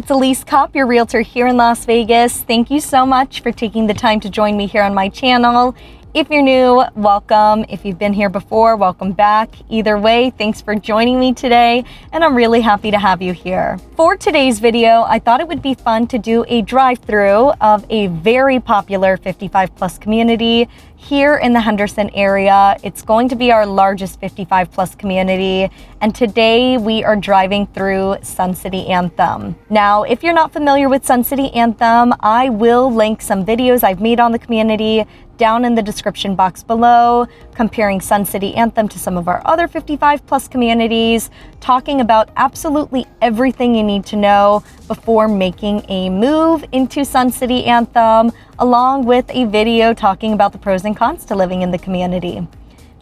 it's Elise Kopp, your realtor here in Las Vegas. Thank you so much for taking the time to join me here on my channel. If you're new, welcome. If you've been here before, welcome back. Either way, thanks for joining me today, and I'm really happy to have you here. For today's video, I thought it would be fun to do a drive-through of a very popular 55+ community here in the Henderson area. It's going to be our largest 55+ community, and today we are driving through Sun City Anthem. Now, if you're not familiar with Sun City Anthem, I will link some videos I've made on the community down in the description box below, comparing Sun City Anthem to some of our other 55+ communities, talking about absolutely everything you need to know before making a move into Sun City Anthem, along with a video talking about the pros and cons to living in the community.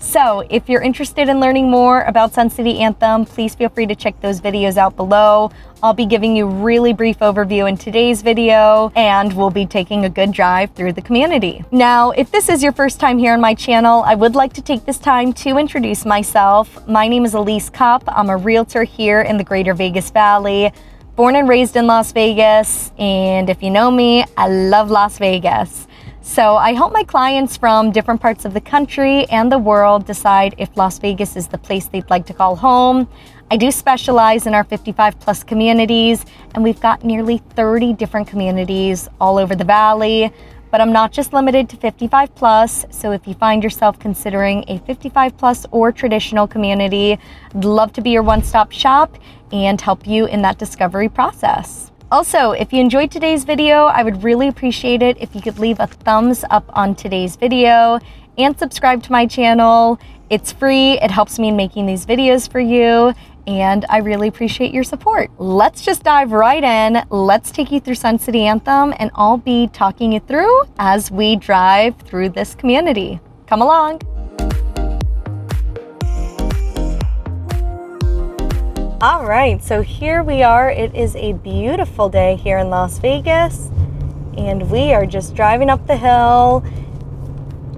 So if you're interested in learning more about Sun City Anthem, please feel free to check those videos out below. I'll be giving you a really brief overview in today's video, and we'll be taking a good drive through the community. Now, if this is your first time here on my channel, I would like to take this time to introduce myself. My name is Elise Kopp. I'm a realtor here in the Greater Vegas Valley, born and raised in Las Vegas, and if you know me, I love Las Vegas. So I help my clients from different parts of the country and the world decide if Las Vegas is the place they'd like to call home. I do specialize in our 55+ communities, and we've got nearly 30 different communities all over the valley. But I'm not just limited to 55+, so if you find yourself considering a 55+ or traditional community, I'd love to be your one-stop shop and help you in that discovery process. Also, if you enjoyed today's video, I would really appreciate it if you could leave a thumbs up on today's video and subscribe to my channel. It's free, it helps me in making these videos for you, and I really appreciate your support. Let's just dive right in. Let's take you through Sun City Anthem, and I'll be talking you through as we drive through this community. Come along. All right, so here we are. It is a beautiful day here in Las Vegas, and we are just driving up the hill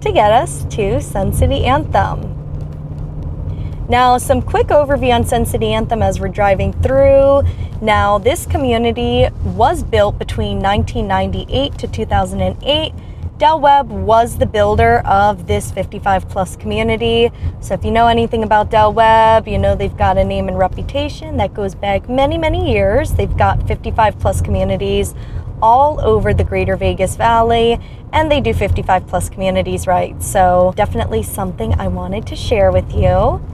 to get us to Sun City Anthem. Now, some quick overview on Sun City Anthem as we're driving through. Now, this community was built between 1998 to 2008. Del Webb was the builder of this 55+ community. So if you know anything about Del Webb, you know they've got a name and reputation that goes back many, many years. They've got 55+ communities all over the Greater Vegas Valley, and they do 55+ communities right. So definitely something I wanted to share with you.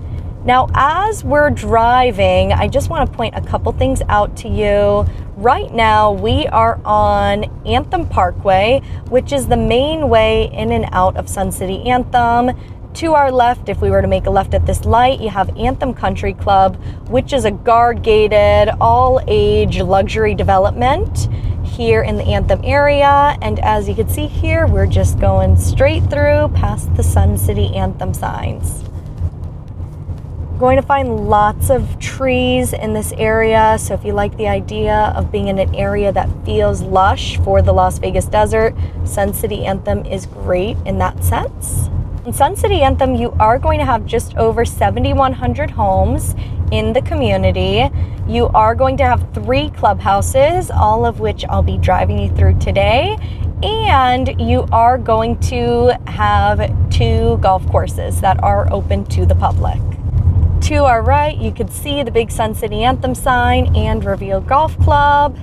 Now, as we're driving, I just want to point a couple things out to you. Right now, we are on Anthem Parkway, which is the main way in and out of Sun City Anthem. To our left, if we were to make a left at this light, you have Anthem Country Club, which is a guard-gated, all-age luxury development here in the Anthem area. And as you can see here, we're just going straight through past the Sun City Anthem signs. Going to find lots of trees in this area, so if you like the idea of being in an area that feels lush for the Las Vegas desert, Sun City Anthem is great in that sense. In Sun City Anthem, you are going to have just over 7,100 homes in the community. You are going to have 3 clubhouses, all of which I'll be driving you through today, and you are going to have 2 golf courses that are open to the public. To our right, you can see the big Sun City Anthem sign and Reveal Golf Club.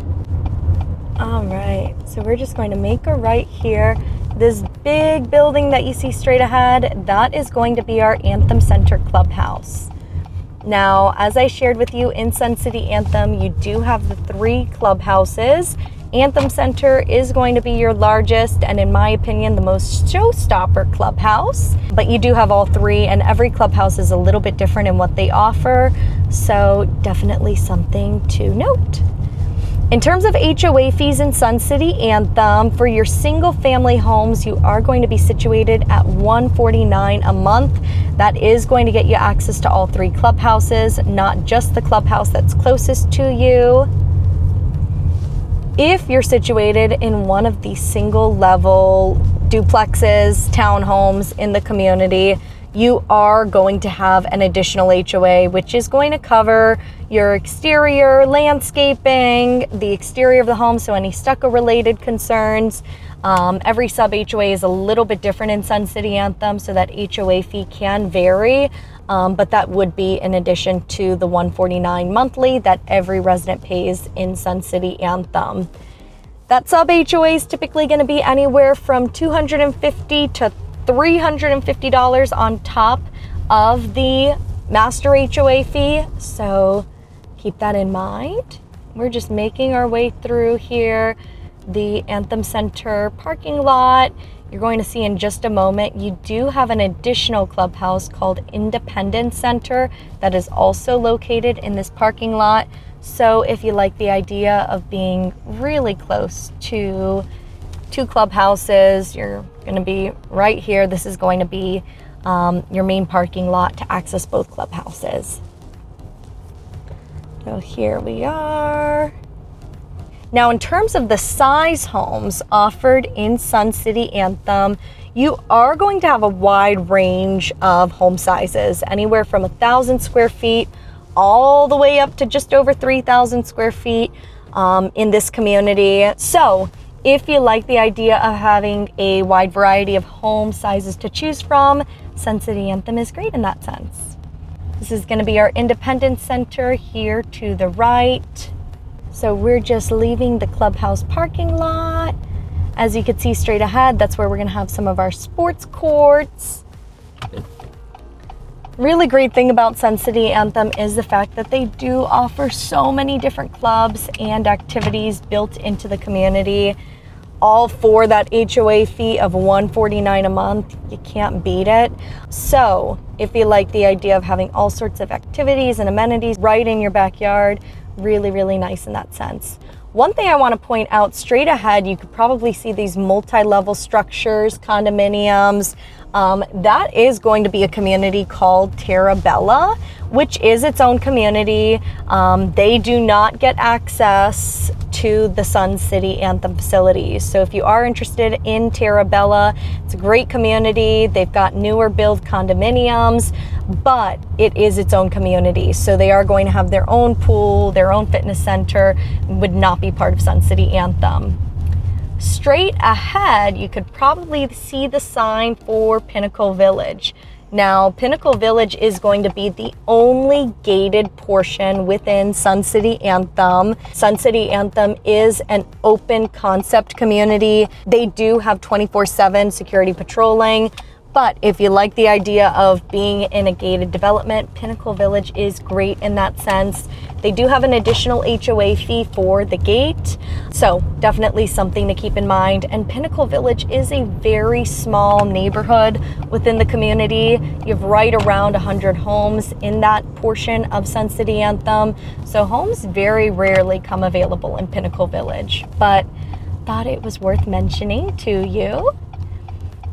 All right, so we're just going to make a right here. This big building that you see straight ahead, that is going to be our Anthem Center Clubhouse. Now, as I shared with you in Sun City Anthem, you do have the 3 clubhouses. Anthem Center is going to be your largest and, in my opinion, the most showstopper clubhouse. But you do have all 3, and every clubhouse is a little bit different in what they offer. So definitely something to note. In terms of HOA fees in Sun City Anthem, for your single family homes, you are going to be situated at $149 a month. That is going to get you access to all 3 clubhouses, not just the clubhouse that's closest to you. If you're situated in one of the single level duplexes, townhomes in the community, you are going to have an additional HOA, which is going to cover your exterior landscaping, the exterior of the home, so any stucco related concerns. Every sub HOA is a little bit different in Sun City Anthem, so that HOA fee can vary, but that would be in addition to the $149 monthly that every resident pays in Sun City Anthem. That sub HOA is typically going to be anywhere from $250 to $350 on top of the master HOA fee, so keep that in mind. We're just making our way through here the Anthem Center parking lot. You're going to see in just a moment, you do have an additional clubhouse called Independence Center that is also located in this parking lot. So if you like the idea of being really close to two clubhouses, you're going to be right here. This is going to be your main parking lot to access both clubhouses. So here we are. Now, in terms of the size homes offered in Sun City Anthem, you are going to have a wide range of home sizes, anywhere from 1,000 square feet all the way up to just over 3,000 square feet in this community. So if you like the idea of having a wide variety of home sizes to choose from, Sun City Anthem is great in that sense. This is going to be our Independence Center here to the right. So we're just leaving the clubhouse parking lot. As you can see straight ahead, that's where we're going to have some of our sports courts. Really great thing about Sun City Anthem is the fact that they do offer so many different clubs and activities built into the community, all for that HOA fee of $149 a month. You can't beat it. So if you like the idea of having all sorts of activities and amenities right in your backyard, really, really nice in that sense. One thing I want to point out straight ahead, you could probably see these multi-level structures, condominiums. That is going to be a community called Terra Bella, which is its own community. They do not get access to the Sun City Anthem facilities. So if you are interested in Terra Bella, it's a great community. They've got newer build condominiums, but it is its own community. So they are going to have their own pool, their own fitness center, would not be part of Sun City Anthem. Straight ahead, you could probably see the sign for Pinnacle Village. Now, Pinnacle Village is going to be the only gated portion within Sun City Anthem. Sun City Anthem is an open concept community. They do have 24/7 security patrolling. But if you like the idea of being in a gated development, Pinnacle Village is great in that sense. They do have an additional HOA fee for the gate, so definitely something to keep in mind. And Pinnacle Village is a very small neighborhood within the community. You have right around 100 homes in that portion of Sun City Anthem, so homes very rarely come available in Pinnacle Village, but thought it was worth mentioning to you.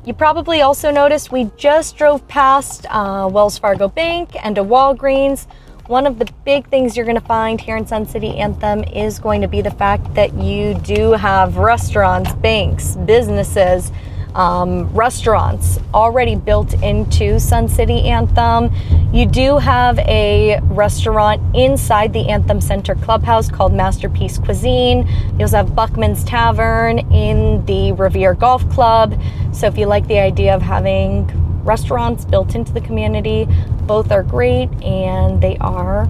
You probably also noticed we just drove past Wells Fargo Bank and a Walgreens. One of the big things you're going to find here in Sun City Anthem is going to be the fact that you do have restaurants, banks, businesses, restaurants already built into Sun City Anthem. You do have a restaurant inside the Anthem Center Clubhouse called Masterpiece Cuisine. You also have Buckman's Tavern in the Revere Golf Club. So if you like the idea of having restaurants built into the community, both are great and they are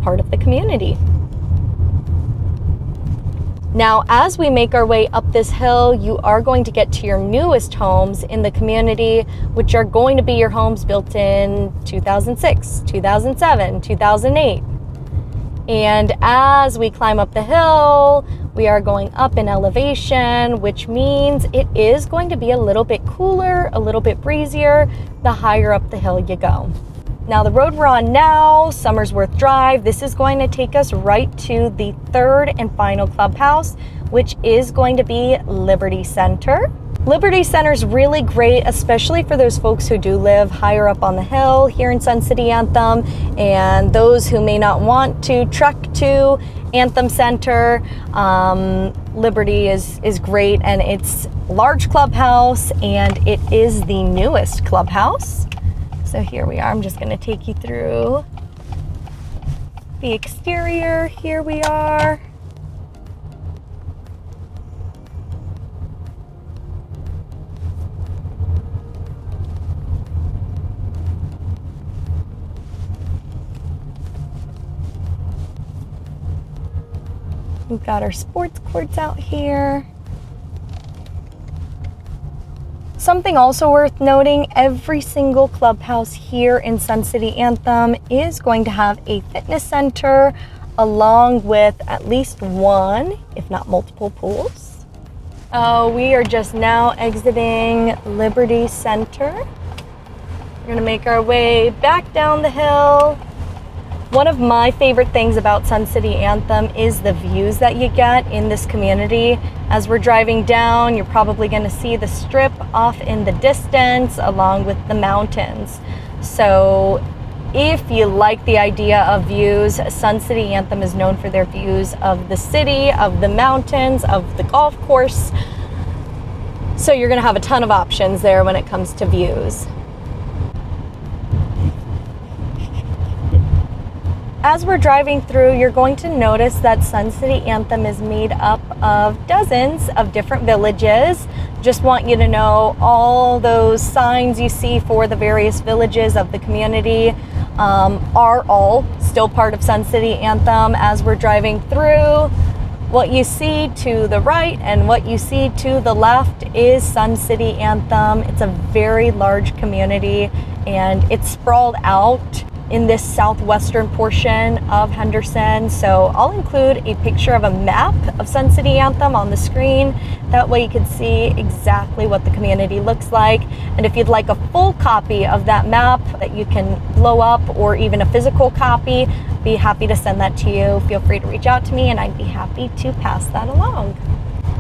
part of the community. Now, as we make our way up this hill, you are going to get to your newest homes in the community, which are going to be your homes built in 2006, 2007, 2008. And as we climb up the hill, we are going up in elevation, which means it is going to be a little bit cooler, a little bit breezier, the higher up the hill you go. Now, the road we're on now, Summersworth Drive, this is going to take us right to the third and final clubhouse, which is going to be Liberty Center. Liberty Center is really great, especially for those folks who do live higher up on the hill here in Sun City Anthem, and those who may not want to trek to Anthem Center. Liberty is great, and it's a large clubhouse, and it is the newest clubhouse. So here we are. I'm just going to take you through The exterior, here we are. We've got our sports courts out here. Something also worth noting, every single clubhouse here in Sun City Anthem is going to have a fitness center along with at least one, if not multiple pools. We are just now exiting Liberty Center. We're gonna make our way back down the hill. One of my favorite things about Sun City Anthem is the views that you get in this community. As we're driving down, you're probably going to see the strip off in the distance along with the mountains. So if you like the idea of views, Sun City Anthem is known for their views of the city, of the mountains, of the golf course. So you're going to have a ton of options there when it comes to views. As we're driving through, you're going to notice that Sun City Anthem is made up of dozens of different villages. Just want you to know all those signs you see for the various villages of the community are all still part of Sun City Anthem. As we're driving through, what you see to the right and what you see to the left is Sun City Anthem. It's a very large community and it's sprawled out in this southwestern portion of Henderson. So I'll include a picture of a map of Sun City Anthem on the screen. That way you can see exactly what the community looks like. And if you'd like a full copy of that map that you can blow up, or even a physical copy, be happy to send that to you. Feel free to reach out to me and I'd be happy to pass that along.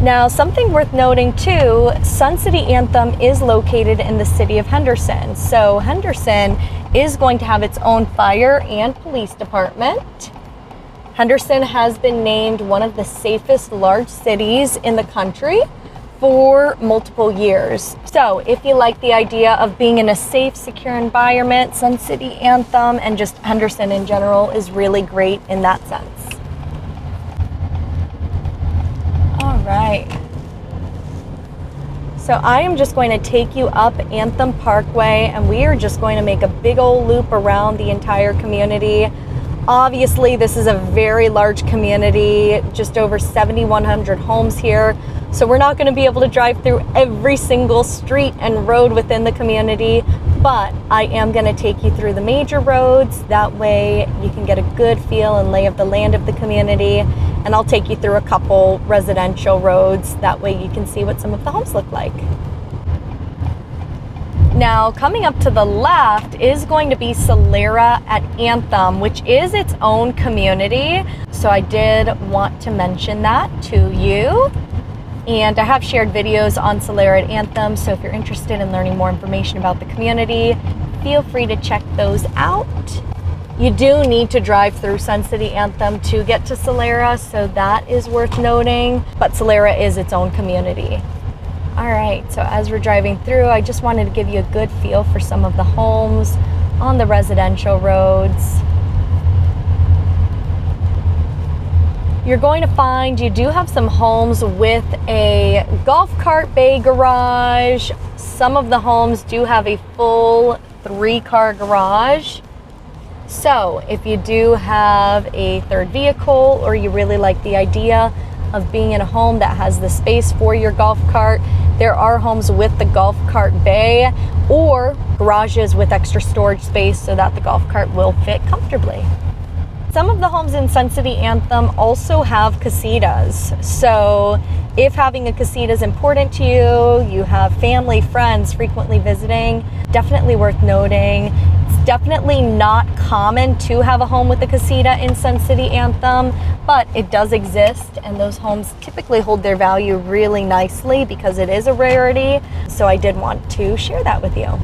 Now, something worth noting too, Sun City Anthem is located in the city of Henderson. So Henderson is going to have its own fire and police department. Henderson has been named one of the safest large cities in the country for multiple years. So if you like the idea of being in a safe, secure environment, Sun City Anthem and just Henderson in general is really great in that sense. All right. So I am just going to take you up Anthem Parkway and we are just going to make a big old loop around the entire community. Obviously, this is a very large community, just over 7,100 homes here. So we're not going to be able to drive through every single street and road within the community, but I am going to take you through the major roads. That way you can get a good feel and lay of the land of the community. And I'll take you through a couple residential roads. That way you can see what some of the homes look like. Now, coming up to the left is going to be Solera at Anthem, which is its own community. So I did want to mention that to you. And I have shared videos on Solera at Anthem, so if you're interested in learning more information about the community, feel free to check those out. You do need to drive through Sun City Anthem to get to Solera, so that is worth noting, but Solera is its own community. All right, so as we're driving through, I just wanted to give you a good feel for some of the homes on the residential roads. You're going to find you do have some homes with a golf cart bay garage. Some of the homes do have a full 3-car garage. So if you do have a third vehicle or you really like the idea of being in a home that has the space for your golf cart, there are homes with the golf cart bay or garages with extra storage space so that the golf cart will fit comfortably. Some of the homes in Sun City Anthem also have casitas. So if having a casita is important to you, you have family, friends frequently visiting, definitely worth noting. It's definitely not common to have a home with a casita in Sun City Anthem, but it does exist, and those homes typically hold their value really nicely because it is a rarity. So I did want to share that with you.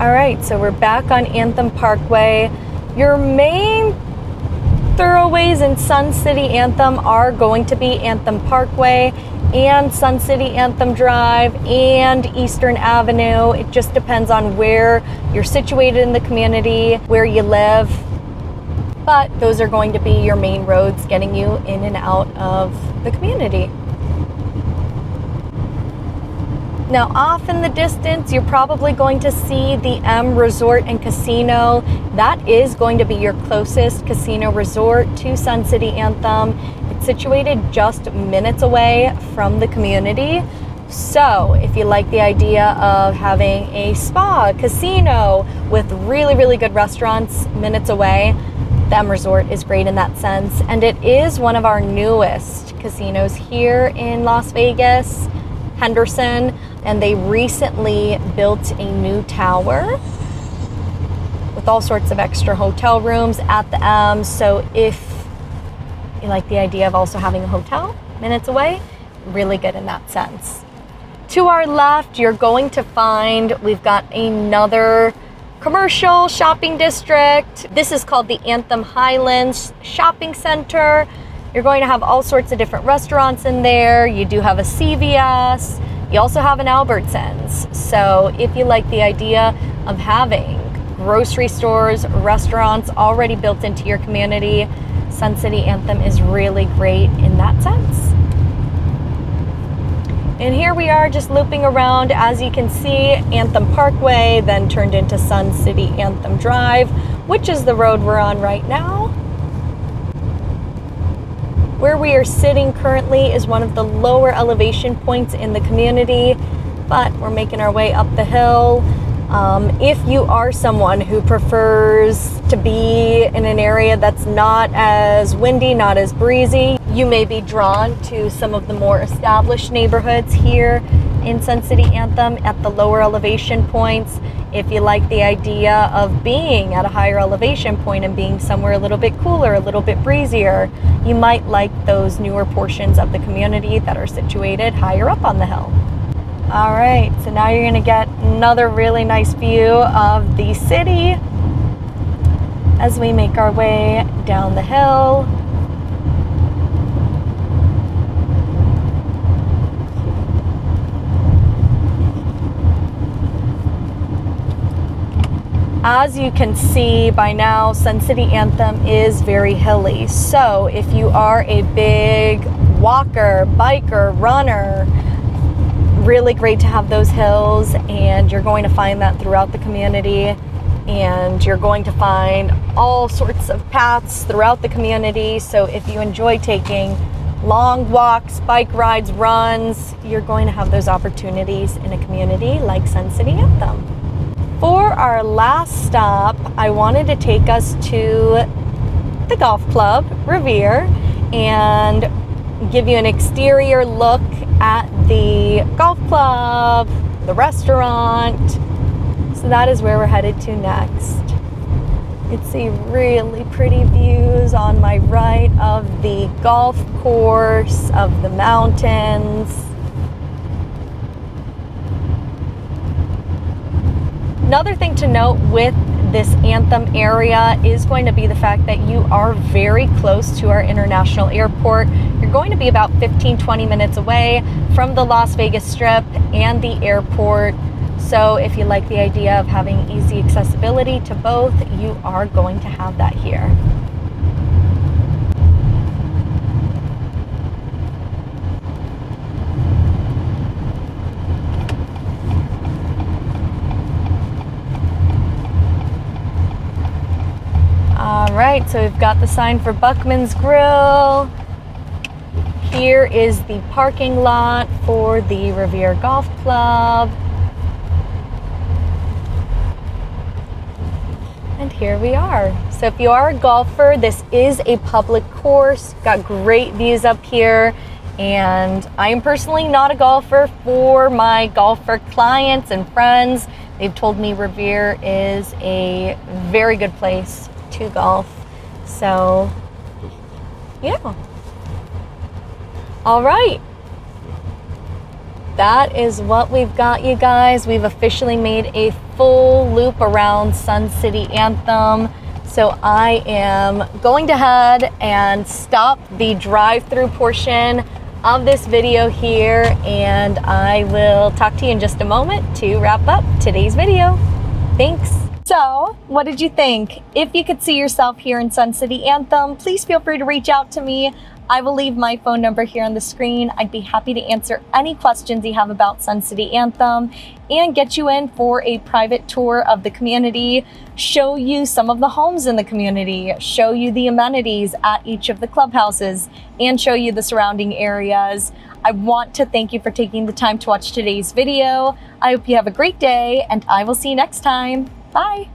All right, so we're back on Anthem Parkway. Your main thoroughways in Sun City Anthem are going to be Anthem Parkway and Sun City Anthem Drive and Eastern Avenue. It just depends on where you're situated in the community, where you live. But those are going to be your main roads getting you in and out of the community. Now, off in the distance, you're probably going to see the M Resort and Casino. That is going to be your closest casino resort to Sun City Anthem. It's situated just minutes away from the community. So if you like the idea of having a spa, casino with really, really good restaurants minutes away, the M Resort is great in that sense. And it is one of our newest casinos here in Las Vegas, Henderson. And they recently built a new tower with all sorts of extra hotel rooms at the M. So if you like the idea of also having a hotel minutes away, really good in that sense. To our left, you're going to find we've got another commercial shopping district. This is called the Anthem Highlands Shopping Center. You're going to have all sorts of different restaurants in there. You do have a CVS. You also have an Albertsons. So if you like the idea of having grocery stores, restaurants already built into your community, Sun City Anthem is really great in that sense. And here we are just looping around. As you can see, Anthem Parkway then turned into Sun City Anthem Drive, which is the road we're on right now. Where we are sitting currently is one of the lower elevation points in the community, but we're making our way up the hill. If you are someone who prefers to be in an area that's not as windy, not as breezy, you may be drawn to some of the more established neighborhoods here in Sun City Anthem at the lower elevation points. If you like the idea of being at a higher elevation point and being somewhere a little bit cooler, a little bit breezier, you might like those newer portions of the community that are situated higher up on the hill. All right, so now you're gonna get another really nice view of the city as we make our way down the hill. As you can see by now, Sun City Anthem is very hilly. So if you are a big walker, biker, runner, really great to have those hills, and you're going to find that throughout the community. And you're going to find all sorts of paths throughout the community. So if you enjoy taking long walks, bike rides, runs, you're going to have those opportunities in a community like Sun City Anthem. For our last stop, I wanted to take us to the golf club, Revere, and give you an exterior look at the golf club, the restaurant. So that is where we're headed to next. You can see really pretty views on my right of the golf course, of the mountains. Another thing to note with this Anthem area is going to be the fact that you are very close to our international airport. You're going to be about 15-20 minutes away from the Las Vegas Strip and the airport. So if you like the idea of having easy accessibility to both, you are going to have that here. All right, so we've got the sign for Buckman's Grill. Here is the parking lot for the Revere Golf Club. And here we are. So if you are a golfer, this is a public course. Got great views up here. And I am personally not a golfer. For my golfer clients and friends, they've told me Revere is a very good place to golf. So, yeah. All right. that is what we've got, you guys. We've officially made a full loop around Sun City Anthem. So I am going to head and stop the drive-through portion of this video here, and I will talk to you in just a moment to wrap up today's video. Thanks. So, what did you think? If you could see yourself here in Sun City Anthem, please feel free to reach out to me. I will leave my phone number here on the screen. I'd be happy to answer any questions you have about Sun City Anthem and get you in for a private tour of the community, show you some of the homes in the community, show you the amenities at each of the clubhouses, and show you the surrounding areas. I want to thank you for taking the time to watch today's video. I hope you have a great day, and I will see you next time. Bye.